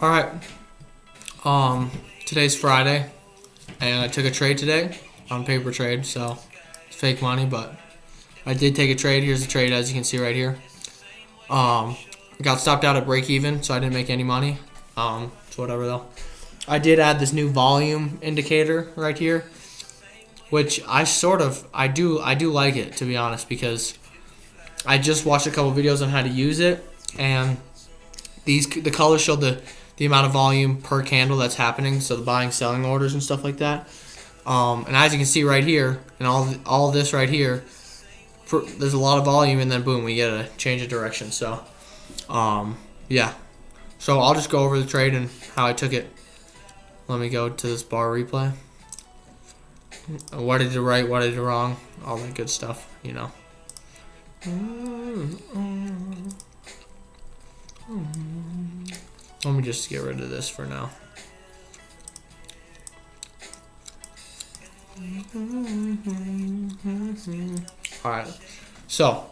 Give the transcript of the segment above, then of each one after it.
Alright, today's Friday, and I took a trade today on paper trade, so it's fake money, but I did take a trade. Here's the trade, as you can see right here. Got stopped out at break even, so I didn't make any money. It's whatever though. I did add this new volume indicator right here, which I do like it, to be honest, because I just watched a couple videos on how to use it, and the colors show the amount of volume per candle that's happening, so the buying, selling orders and stuff like that. And as you can see right here, and all this right here, there's a lot of volume, and then boom, we get a change of direction. So, yeah. So I'll just go over the trade and how I took it. Let me go to this bar replay. What I did right, what I did wrong, all that good stuff, you know. Let me just get rid of this for now. Alright, so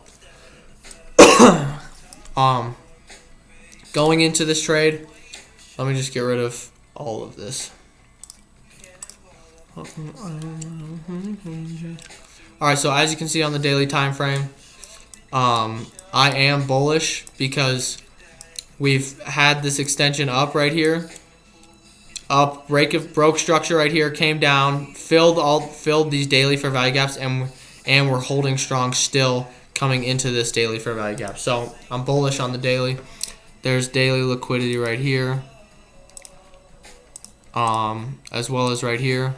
going into this trade, let me just get rid of all of this. Alright, so as you can see on the daily time frame, I am bullish because we've had this extension up right here. Up, broke structure right here, came down, filled these daily fair value gaps, and we're holding strong still coming into this daily fair value gap. So I'm bullish on the daily. There's daily liquidity right here, as well as right here,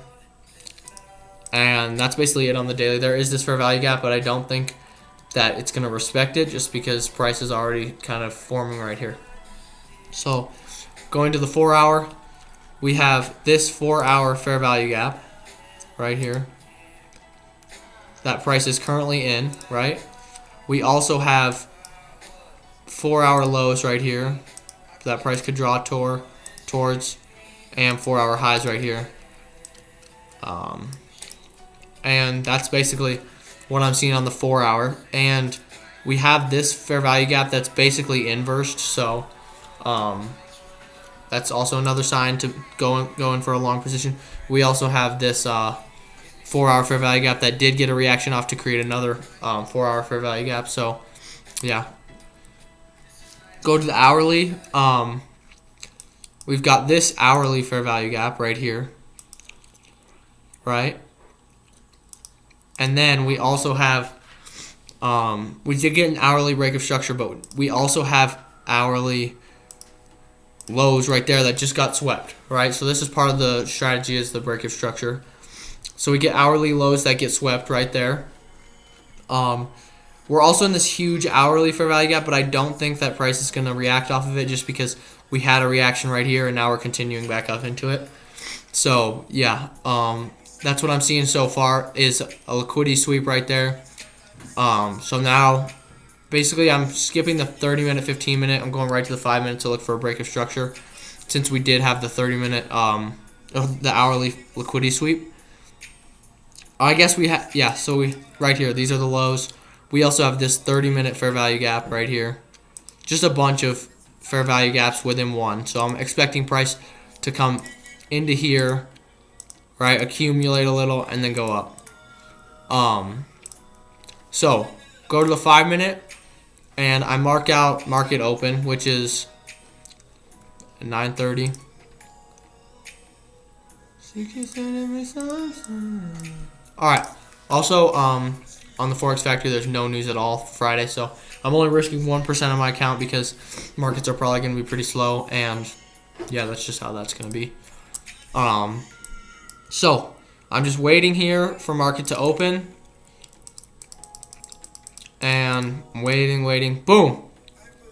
and that's basically it on the daily. There is this fair value gap, but I don't think that it's going to respect it just because price is already kind of forming right here. So going to the 4 hour, we have this 4 hour fair value gap right here that price is currently in, right? We also have 4 hour lows right here that price could draw towards, and 4 hour highs right here. And that's basically what I'm seeing on the 4 hour. And we have this fair value gap that's basically inversed, so that's also another sign to go in for a long position. We also have this 4 hour fair value gap that did get a reaction off to create another 4 hour fair value gap. So yeah, go to the hourly. We've got this hourly fair value gap right here, right? And then we also have we did get an hourly break of structure, but we also have hourly lows right there that just got swept, right? So this is part of the strategy, is the break of structure. So we get hourly lows that get swept right there. We're also in this huge hourly fair value gap, but I don't think that price is going to react off of it just because we had a reaction right here and now we're continuing back up into it. So yeah, that's what I'm seeing so far, is a liquidity sweep right there. So now basically I'm skipping the 30-minute, 15-minute. I'm going right to the 5 minutes to look for a break of structure, since we did have the 30-minute, the hourly liquidity sweep. I guess we have, yeah, so we, right here, these are the lows. We also have this 30-minute fair value gap right here. Just a bunch of fair value gaps within one. So I'm expecting price to come into here, right, accumulate a little, and then go up. So go to the 5 minute, and I mark out market open, which is 9:30. Alright, also on the Forex Factory there's no news at all Friday, so I'm only risking 1% of my account because markets are probably going to be pretty slow, and yeah, that's just how that's going to be. So I'm just waiting here for market to open, and I'm waiting, boom,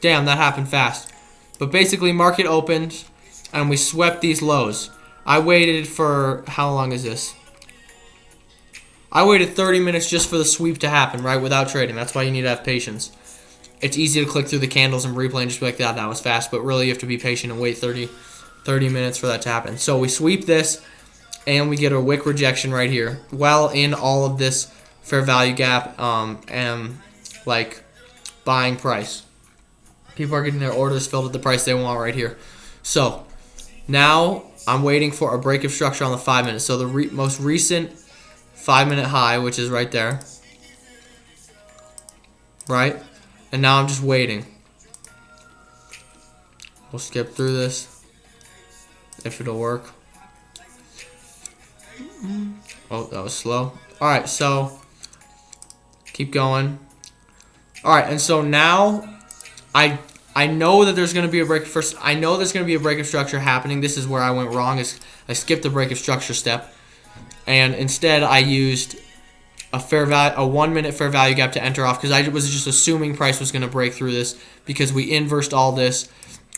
damn, that happened fast. But basically market opened and we swept these lows. I waited for, how long is this? I waited 30 minutes just for the sweep to happen, right, without trading. That's why you need to have patience. It's easy to click through the candles and replay and just be like, that was fast, but really you have to be patient and wait 30 minutes for that to happen. So we sweep this, and we get a wick rejection right here, well in all of this fair value gap and like buying price. People are getting their orders filled at the price they want right here. So Now I'm waiting for a break of structure on the 5 minutes. So the most recent 5-minute high, which is right there, right? And now I'm just waiting. We'll skip through this if it'll work. Oh, that was slow. All right, so keep going. All right, and so now I know that there's going to be a break. First, I know there's going to be a break of structure happening. This is where I went wrong. Is I skipped the break of structure step, and instead I used a 1 minute fair value gap to enter off because I was just assuming price was going to break through this because we inversed all this.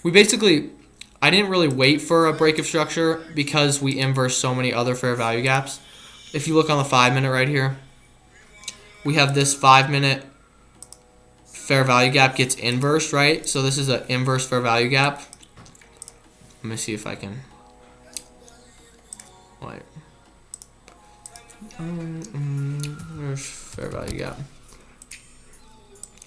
I didn't really wait for a break of structure because we inversed so many other fair value gaps. If you look on the 5 minute right here, we have this 5 minute fair value gap gets inversed, right? So this is an inverse fair value gap. Let me see if I can. Wait. There's fair value gap.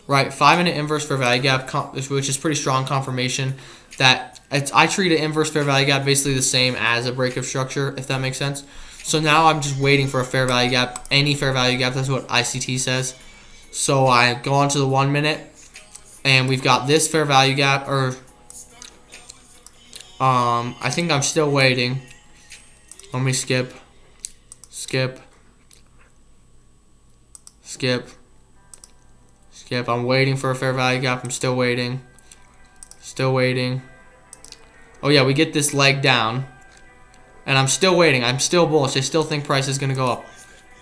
Right, 5 minute inverse fair value gap, which is pretty strong confirmation that I treat an inverse fair value gap basically the same as a break of structure, if that makes sense. So now I'm just waiting for a fair value gap, any fair value gap. That's what ICT says. So I go on to the 1 minute, and we've got this fair value gap, or I think I'm still waiting. Let me skip. I'm waiting for a fair value gap. I'm still waiting. Oh yeah, we get this leg down, and I'm still waiting. I'm still bullish. I still think price is going to go up.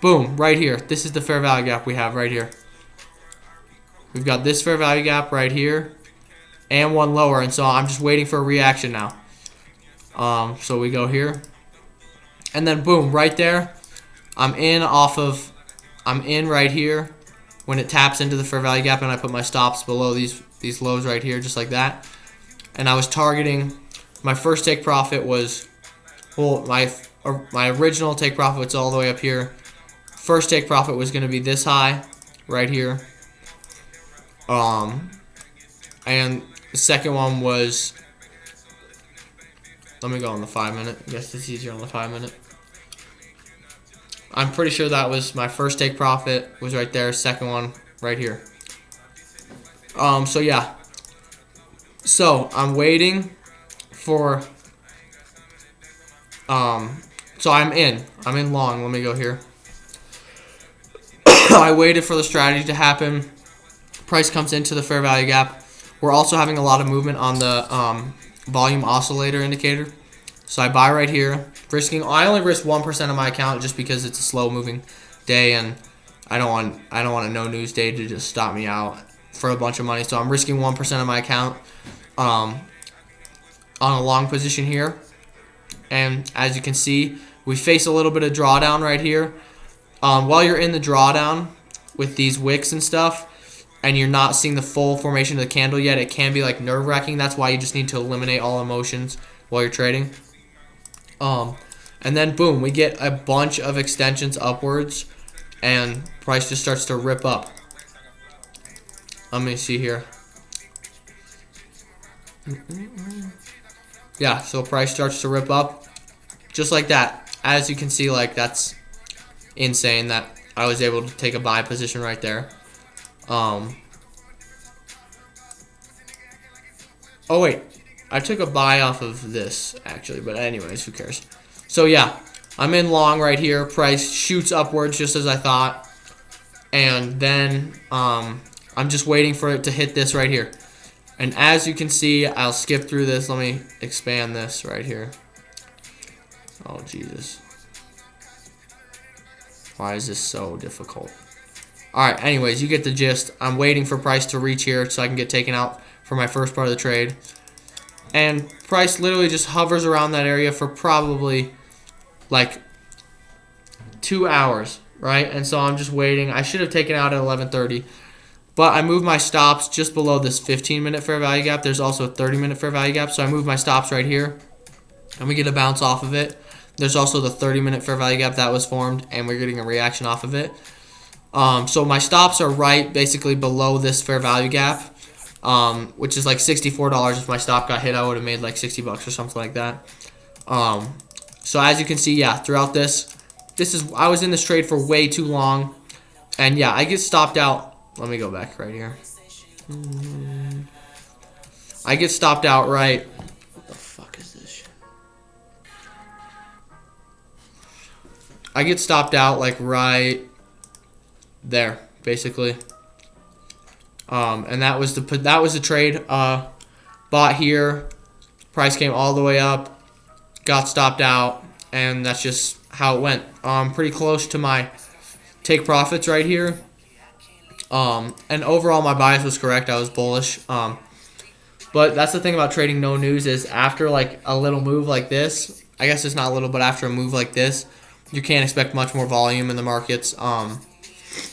Boom, right here. This is the fair value gap we have right here. We've got this fair value gap right here and one lower, and so I'm just waiting for a reaction now. So we go here, and then boom, right there. I'm in right here when it taps into the fair value gap, and I put my stops below these lows right here, just like that. And I was targeting, my first take profit was, well, my original take profit was all the way up here. First take profit was going to be this high right here. And the second one was, let me go on the 5 minute. I guess it's easier on the 5 minute. I'm pretty sure that was my first take profit was right there. Second one right here. So yeah. So I'm waiting for. So I'm in long. Let me go here. I waited for the strategy to happen. Price comes into the fair value gap. We're also having a lot of movement on the volume oscillator indicator. So I buy right here, I only risk 1% of my account just because it's a slow moving day, and I don't want a no news day to just stop me out for a bunch of money. So I'm risking 1% of my account on a long position here. And as you can see, we face a little bit of drawdown right here. While you're in the drawdown with these wicks and stuff, and you're not seeing the full formation of the candle yet, it can be like nerve-wracking. That's why you just need to eliminate all emotions while you're trading. And then boom, we get a bunch of extensions upwards, and price just starts to rip up. Let me see here. Yeah, so price starts to rip up just like that. As you can see, like, that's insane that I was able to take a buy position right there. Oh wait, I took a buy off of this actually, but anyways, who cares? So yeah, I'm in long right here. Price shoots upwards just as I thought, and then I'm just waiting for it to hit this right here. And as you can see, I'll skip through this. Let me expand this right here. Oh Jesus, why is this so difficult? Alright, anyways, you get the gist. I'm waiting for price to reach here so I can get taken out for my first part of the trade. And price literally just hovers around that area for probably like 2 hours, right? And so I'm just waiting. I should have taken out at 11:30, but I moved my stops just below this 15-minute fair value gap. There's also a 30-minute fair value gap, so I moved my stops right here, and we get a bounce off of it. There's also the 30-minute fair value gap that was formed, and we're getting a reaction off of it. So my stops are right basically below this fair value gap, which is like $64. If my stop got hit, I would have made like 60 bucks or something like that. So as you can see, yeah, throughout this is, I was in this trade for way too long, and yeah, I get stopped out. Let me go back right here. I get stopped out right. What the fuck is this shit? I get stopped out like right there, basically. And that was the trade. Bought here, price came all the way up, got stopped out, and that's just how it went. Pretty close to my take profits right here. And overall my bias was correct. I was bullish. But that's the thing about trading no news is after like a little move like this, I guess it's not little, but after a move like this, you can't expect much more volume in the markets.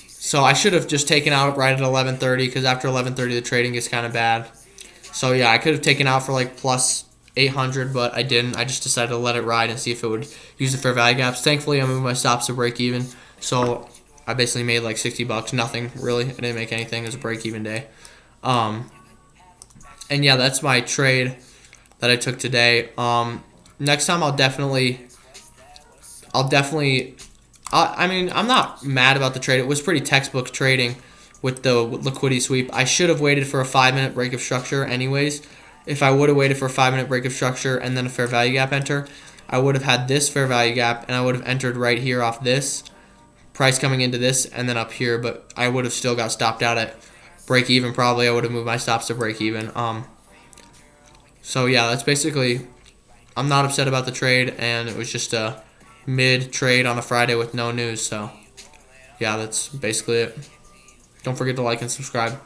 So I should have just taken out right at 11:30 because after 11:30 the trading gets kind of bad. So yeah, I could have taken out for like plus 800, but I didn't. I just decided to let it ride and see if it would use the fair value gaps. Thankfully, I moved my stops to break even, so I basically made like 60 bucks. Nothing really. I didn't make anything. It was a break even day. And yeah, that's my trade that I took today. Next time I'll definitely. I mean, I'm not mad about the trade. It was pretty textbook trading with the liquidity sweep. I should have waited for a 5-minute break of structure anyways. If I would have waited for a 5-minute break of structure and then a fair value gap enter, I would have had this fair value gap and I would have entered right here off this price coming into this and then up here, but I would have still got stopped out at break even probably. I would have moved my stops to break even. So yeah, that's basically, I'm not upset about the trade, and it was just a mid trade on a Friday with no news. So yeah, that's basically it. Don't forget to like and subscribe.